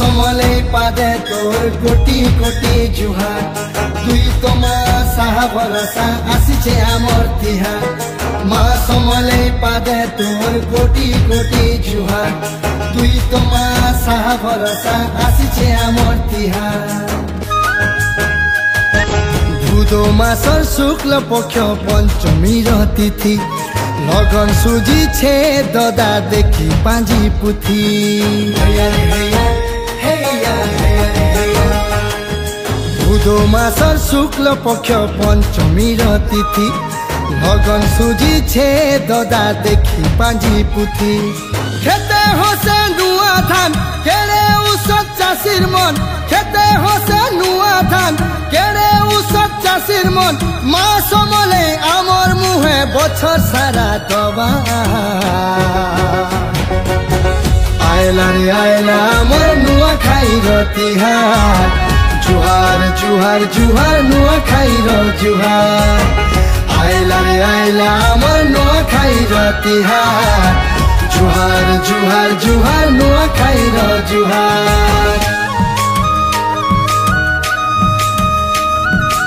समले पादे तोर कोटी कोटी जुहार दुई तो साहा भरोसा आसीछे आमर तिहार मा समले पादे तोर कोटी कोटी जुहार दुई तो साहा भरोसा आसीछे आमर तिहार भूदो मासर शुक्ल पक्ष पंचमी तिथि लगन सुजी छे ददा देखी पांजी पुथी भूदो मासर शुक्ल पक्ष पंचमी तिथि लगन सुजी छे ददा देखी पांजी पुथी खेते होसे नुआ धान केरे उसत चाषीर मन खेते होसे नुआ धान केरे उसत चाषीर मन मा समले आमर मुहे बछर सारा दबा आयला रे आयला आमर नुआ खाई तिहार जुहार जुहार जुहार नुआ खाई जुहार आयला रे आयला आमर नुआ खाई तिहार जुहार जुहार जुहार नुआ खाई जुहार।